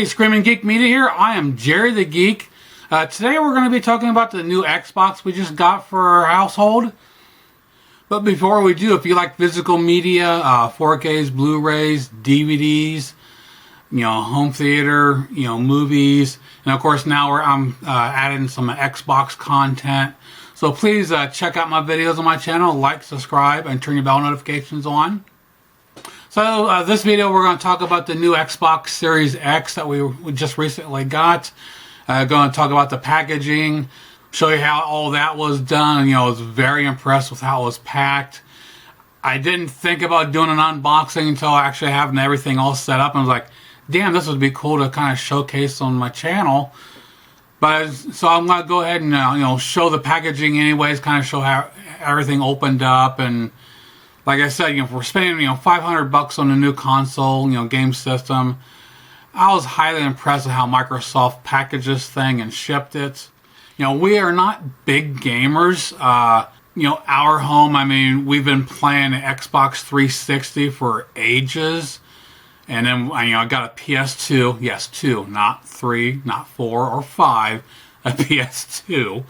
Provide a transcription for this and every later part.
Hey, Screaming Geek Media here. I am Jerry the Geek. Today we're going to be talking about the new Xbox we just got for our household. But before we do, if you like physical media, 4Ks, Blu-rays, DVDs, home theater, movies, and of course now I'm adding some Xbox content. So please check out my videos on my channel, like, subscribe, and turn your bell notifications on. So this video we're going to talk about the new Xbox Series X that we just recently got. Going to talk about the packaging, show you how all that was done. I was very impressed with how it was packed. I didn't think about doing an unboxing until actually having everything all set up. And I was like, damn, this would be cool to kind of showcase on my channel. But so I'm going to go ahead and show the packaging anyways, kind of show how everything opened up. And like I said, if we're spending $500 on a new console, game system, I was highly impressed with how Microsoft packaged this thing and shipped it. We are not big gamers. Our home, I mean, we've been playing the Xbox 360 for ages. And then, I got a PS2. Yes, 2, not 3, not 4 or 5. A PS2.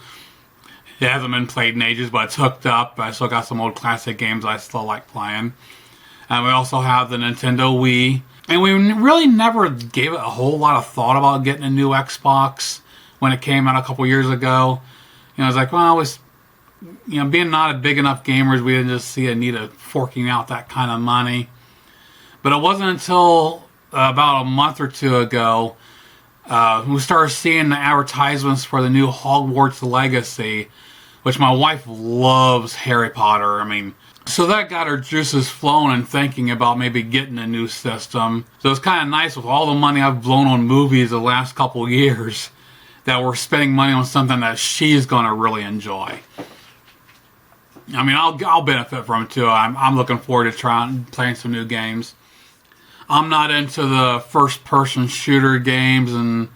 It hasn't been played in ages, but it's hooked up. I still got some old classic games I still like playing. And we also have the Nintendo Wii. And we really never gave it a whole lot of thought about getting a new Xbox when it came out a couple years ago. I was like, well, I was, being not a big enough gamers, we didn't just see a need of forking out that kind of money. But it wasn't until about a month or two ago we started seeing the advertisements for the new Hogwarts Legacy, which my wife loves Harry Potter. So that got her juices flowing and thinking about maybe getting a new system. So it's kind of nice with all the money I've blown on movies the last couple of years that we're spending money on something that she's going to really enjoy. I'll benefit from it too. I'm looking forward to playing some new games. I'm not into the first-person shooter games and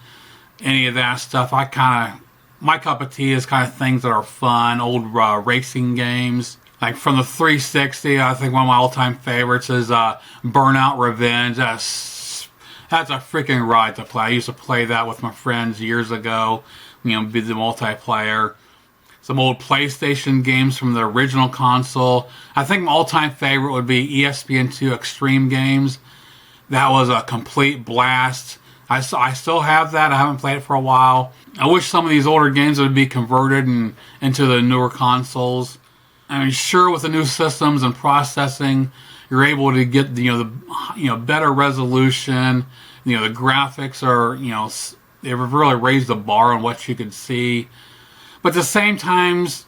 any of that stuff. My cup of tea is kind of things that are fun, old racing games. Like from the 360, I think one of my all-time favorites is Burnout Revenge. That's a freaking ride to play. I used to play that with my friends years ago. Be the multiplayer. Some old PlayStation games from the original console. I think my all-time favorite would be ESPN2 Extreme Games. That was a complete blast. I still have that. I haven't played it for a while. I wish some of these older games would be converted into the newer consoles. Sure, with the new systems and processing, you're able to get the better resolution. The graphics are they've really raised the bar on what you could see. But at the same times,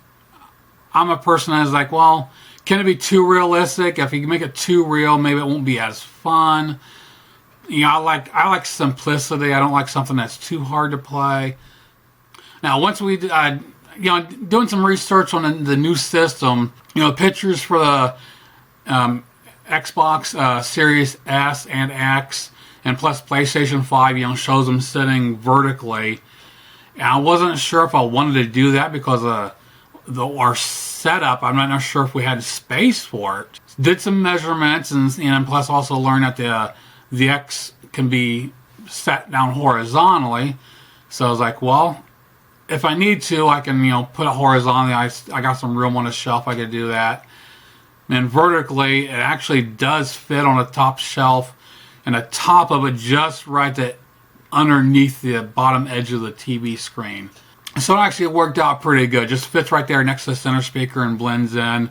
I'm a person that's like, well, can it be too realistic? If you make it too real, maybe it won't be as fun. I like simplicity. I don't like something that's too hard to play. Now, once we doing some research on the new system, pictures for the Xbox Series S and X, and plus PlayStation 5, shows them sitting vertically. And I wasn't sure if I wanted to do that because our setup, I'm not sure if we had space for it. Did some measurements and plus also learned that the X can be set down horizontally. So I was like, well, if I need to, I can put it horizontally. I got some room on the shelf. I could do that. And vertically, it actually does fit on the top shelf, and the top of it just right underneath the bottom edge of the TV screen. So it actually worked out pretty good. Just fits right there next to the center speaker and blends in.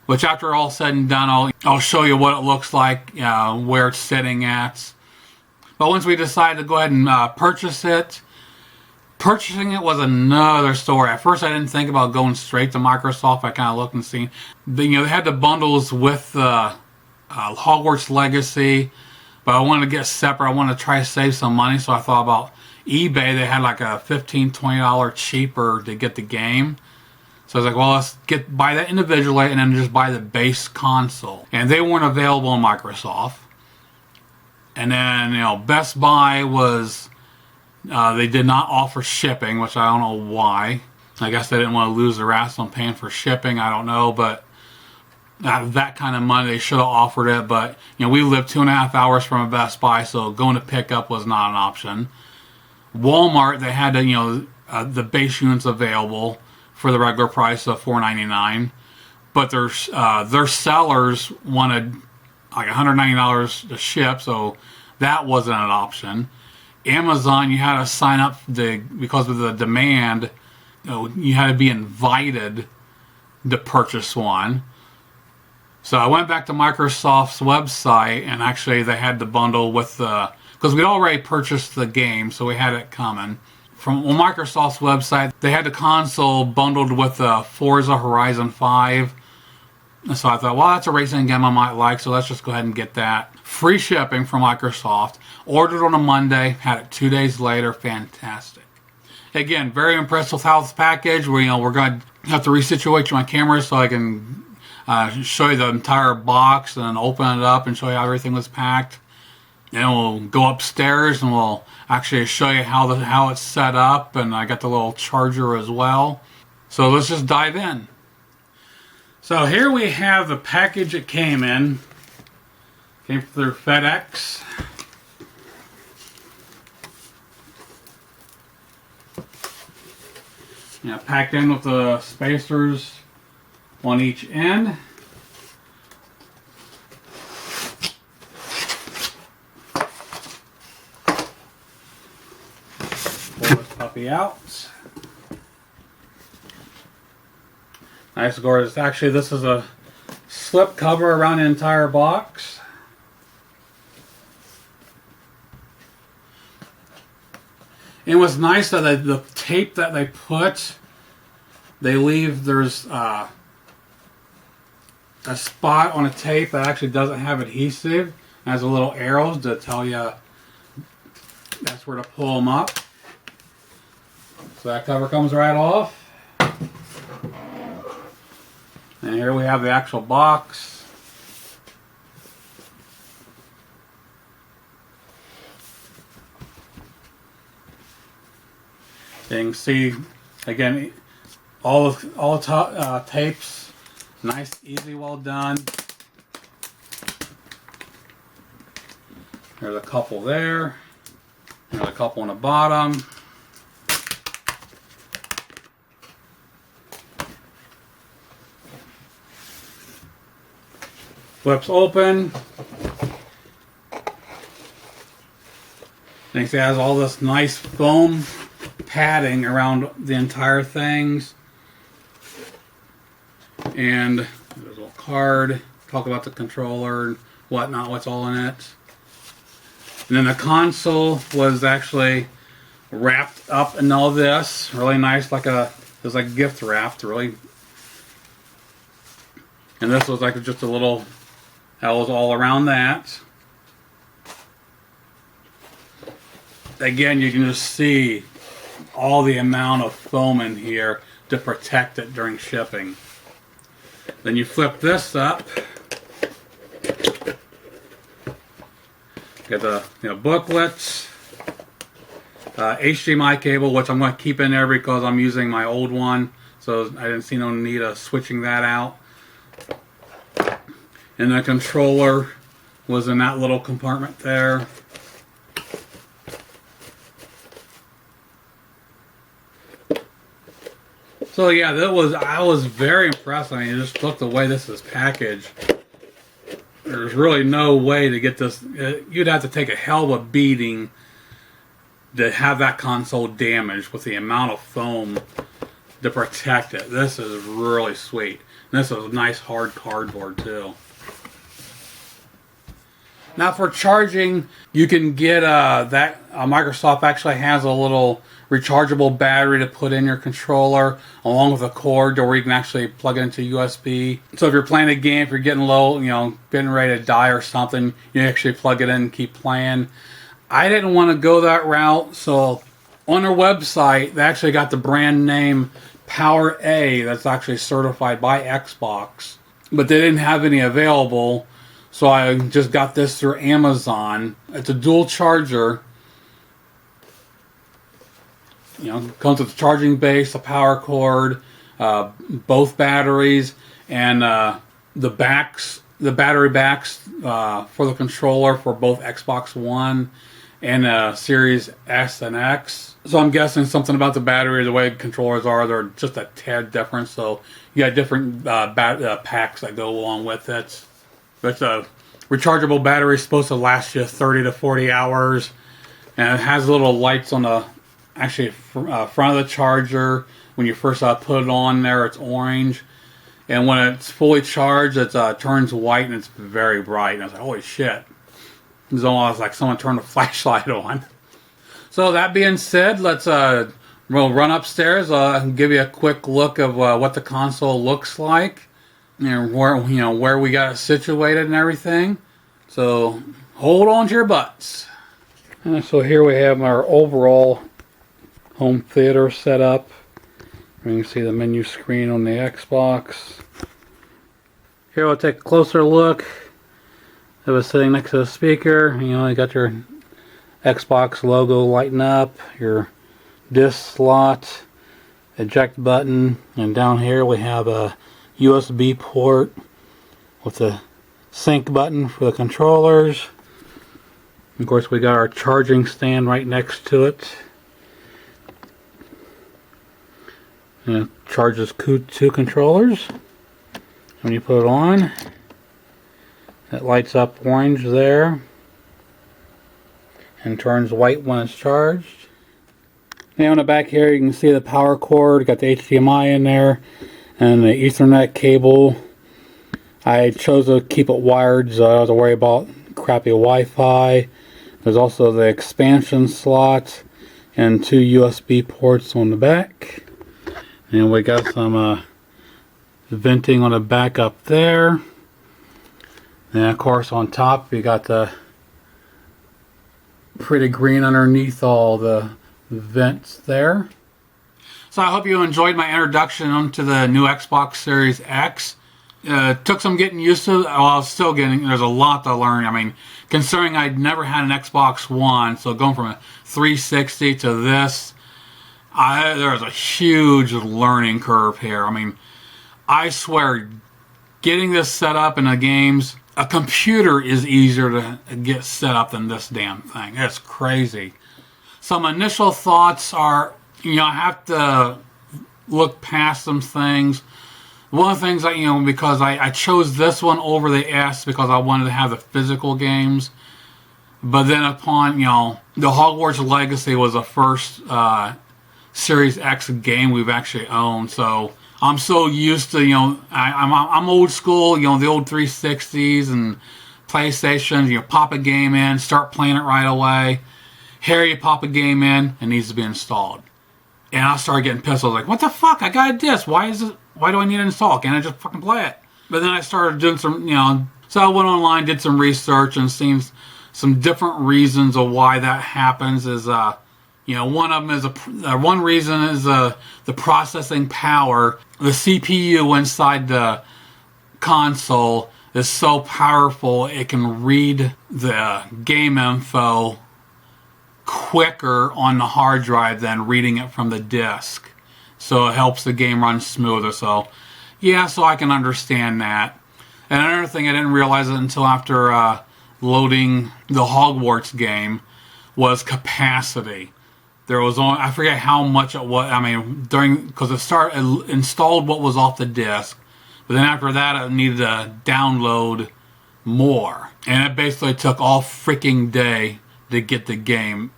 Which after all said and done, I'll show you what it looks like, where it's sitting at. But once we decided to go ahead and purchase it, purchasing it was another story. At first I didn't think about going straight to Microsoft. I kind of looked and seen. They had the bundles with Hogwarts Legacy. But I wanted to get separate. I wanted to try to save some money. So I thought about eBay. They had like a $15, $20 cheaper to get the game. So I was like, well, let's buy that individually and then just buy the base console. And they weren't available on Microsoft. And then, Best Buy was, they did not offer shipping, which I don't know why. I guess they didn't want to lose their ass on paying for shipping. I don't know, but that kind of money. They should have offered it, but we live 2.5 hours from a Best Buy, so going to pick up was not an option. Walmart, they had the base units available for the regular price of $4.99, but their sellers wanted like $190 to ship, so that wasn't an option. Amazon, you had to sign up because of the demand. You had to be invited to purchase one. So I went back to Microsoft's website, and actually they had the bundle with because we'd already purchased the game, so we had it coming. From Microsoft's website, they had the console bundled with Forza Horizon 5. So I thought, well, that's a racing game I might like, so let's just go ahead and get that. Free shipping from Microsoft. Ordered on a Monday, had it 2 days later. Fantastic. Again, very impressed with how this package. We're going to have to resituate my camera so I can show you the entire box and then open it up and show you how everything was packed. And we'll go upstairs and we'll actually show you how it's set up. And I got the little charger as well. So let's just dive in. So here we have the package it came in. Came through FedEx. Packed in with the spacers on each end. Pull this puppy out. Nice, gorgeous. Actually, this is a slip cover around the entire box. And what's nice that the tape that they put, there's a spot on a tape that actually doesn't have adhesive. It has a little arrows to tell you that's where to pull them up. So that cover comes right off. And here we have the actual box. You can see, again, all tapes, nice, easy, well done. There's a couple there. There's a couple on the bottom. Flips open. And it has all this nice foam padding around the entire things. And there's a little card. Talk about the controller and whatnot, what's all in it. And then the console was actually wrapped up in all this. Really nice, it was like gift wrapped, really. And this was like just a little, that was all around that. Again, you can just see all the amount of foam in here to protect it during shipping. Then you flip this up. Get the booklets, HDMI cable, which I'm going to keep in there because I'm using my old one, so I didn't see no need of switching that out. And the controller was in that little compartment there. So yeah, I was very impressed. I mean, just look the way this is packaged. There's really no way to get this. You'd have to take a hell of a beating to have that console damaged with the amount of foam to protect it. This is really sweet. And this is nice hard cardboard too. Now for charging, you can get Microsoft actually has a little rechargeable battery to put in your controller along with a cord where you can actually plug it into USB. So if you're playing a game, if you're getting low, getting ready to die or something, you actually plug it in and keep playing. I didn't want to go that route, so on their website, they actually got the brand name Power A that's actually certified by Xbox, but they didn't have any available. So I just got this through Amazon. It's a dual charger. Comes with a charging base, a power cord, both batteries, and the battery backs for the controller for both Xbox One and Series S and X. So I'm guessing something about the battery, the way controllers are, they're just a tad different. So you got different packs that go along with it. But the rechargeable battery is supposed to last you 30 to 40 hours. And it has little lights on the front of the charger. When you first put it on there, it's orange. And when it's fully charged, it turns white and it's very bright. And I was like, holy shit. It's almost like someone turned a flashlight on. So that being said, we'll run upstairs and give you a quick look of what the console looks like. Where we got it situated and everything. So hold on to your butts. And so here we have our overall home theater set up. You can see the menu screen on the Xbox. Here we'll take a closer look. It was sitting next to the speaker. You got your Xbox logo lighting up, your disc slot, eject button, and down here we have a USB port with the sync button for the controllers. Of course, we got our charging stand right next to it. And it charges two controllers. When you put it on, it lights up orange there and turns white when it's charged. Now on the back here you can see the power cord, got the HDMI in there and the Ethernet cable. I chose to keep it wired so I don't have to worry about crappy Wi-Fi. There's also the expansion slot and two USB ports on the back. And we got some venting on the back up there. And of course on top you got the pretty green underneath all the vents there. So I hope you enjoyed my introduction to the new Xbox Series X. Took some getting used to. Well, I was still there's a lot to learn. I mean, considering I'd never had an Xbox One, so going from a 360 to this, there's a huge learning curve here. I mean, I swear, getting this set up in the games, a computer is easier to get set up than this damn thing. It's crazy. Some initial thoughts are, I have to look past some things. One of the things that, because I chose this one over the S because I wanted to have the physical games. But then upon, the Hogwarts Legacy was the first Series X game we've actually owned. So I'm so used to, I'm old school, the old 360s and PlayStations. Pop a game in, start playing it right away. Here you pop a game in, it needs to be installed. And I started getting pissed. I was like, what the fuck? I got a disc. Why do I need to install? Can't I just fucking play it? But then I started doing some, so I went online, did some research, and seen some different reasons of why that happens. Is one of them is one reason is the processing power. The CPU inside the console is so powerful it can read the game info quicker on the hard drive than reading it from the disk. So it helps the game run smoother. So I can understand that. And another thing I didn't realize it until after loading the Hogwarts game was capacity. There was only, I forget how much it was. I mean, because it installed what was off the disk, but then after that it needed to download more, and it basically took all freaking day to get the game,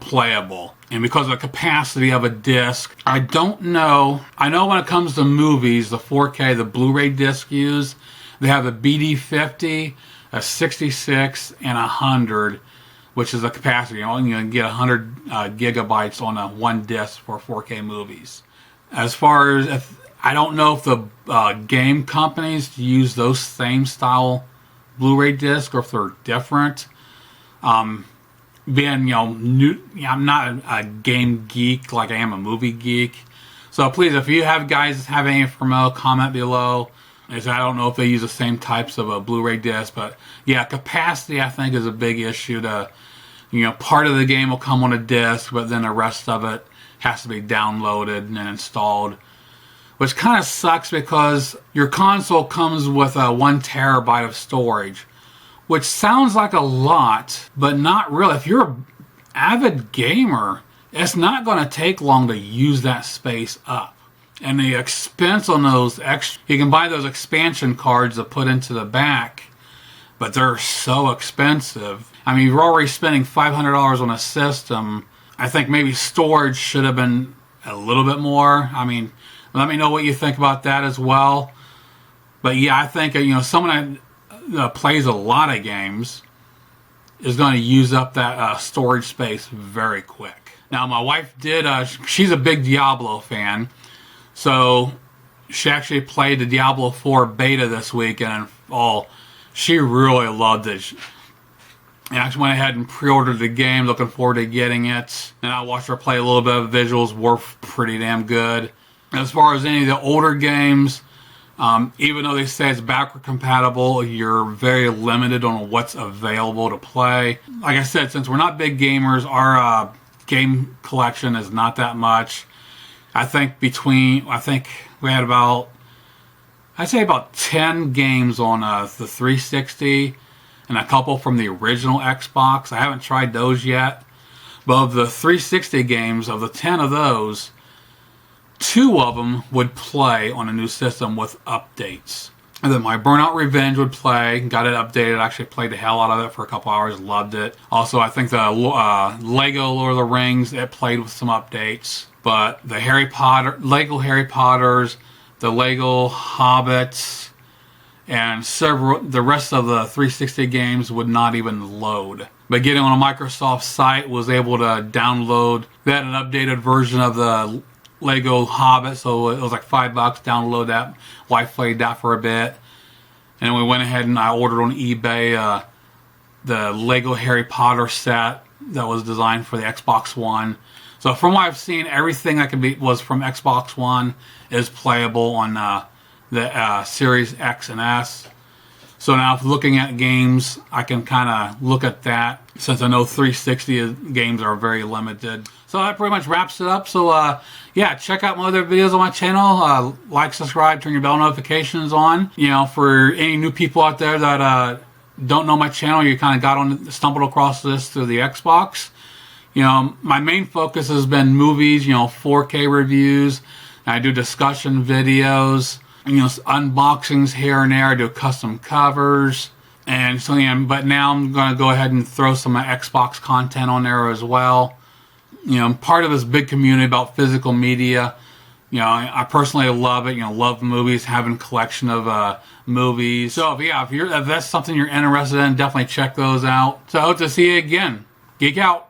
playable. And because of the capacity of a disc, I don't know. I know when it comes to movies, the 4K, the Blu-ray disc used, they have a BD50, a 66, and 100. Which is a capacity. You can get 100 gigabytes on one disc for 4K movies. As far as, I don't know if the game companies use those same style Blu-ray discs or if they're different. Being, I'm not a game geek like I am a movie geek. So please, if you guys have any information, comment below. I don't know if they use the same types of a Blu-ray disc, but yeah, capacity I think is a big issue. Part of the game will come on a disc, but then the rest of it has to be downloaded and installed. which kind of sucks because your console comes with 1 terabyte of storage, which sounds like a lot, but not really. If you're an avid gamer, it's not going to take long to use that space up. And the expense on those you can buy those expansion cards to put into the back, but they're so expensive. I mean, you're already spending $500 on a system. I think maybe storage should have been a little bit more. I mean, let me know what you think about that as well. But yeah, I think, someone that plays a lot of games is going to use up that storage space very quick. Now, my wife she's a big Diablo fan. So she actually played the Diablo 4 beta this week, and she really loved it. And I actually went ahead and pre-ordered the game, looking forward to getting it. And I watched her play a little bit of visuals, were pretty damn good. As far as any of the older games, even though they say it's backward compatible, you're very limited on what's available to play. Like I said, since we're not big gamers, our game collection is not that much. I think we had about 10 games on the 360 and a couple from the original Xbox. I haven't tried those yet. But of the 360 games, of the 10 of those, 2 of them would play on a new system with updates. And then my Burnout Revenge would play, got it updated, actually played the hell out of it for a couple hours, loved it. Also, I think the Lego Lord of the Rings, it played with some updates. But the Lego Harry Potters, the Lego Hobbits, and the rest of the 360 games would not even load. But getting on a Microsoft site, was able to download that, an updated version of the Lego Hobbit, so it was like $5, download that. Wife played that for a bit. And we went ahead and I ordered on eBay the Lego Harry Potter set that was designed for the Xbox One. So from what I've seen, everything that was from Xbox One is playable on the Series X and S. So now if looking at games, I can kind of look at that, since I know 360 games are very limited. So that pretty much wraps it up. So yeah, check out my other videos on my channel. Like, subscribe, turn your bell notifications on. For any new people out there that don't know my channel, you kind of stumbled across this through the Xbox. My main focus has been movies, 4K reviews. I do discussion videos, unboxings here and there. I do custom covers. And so, but now I'm going to go ahead and throw some Xbox content on there as well. I'm part of this big community about physical media. I personally love it. Love movies, having a collection of movies. So, if that's something you're interested in, definitely check those out. So I hope to see you again. Geek out.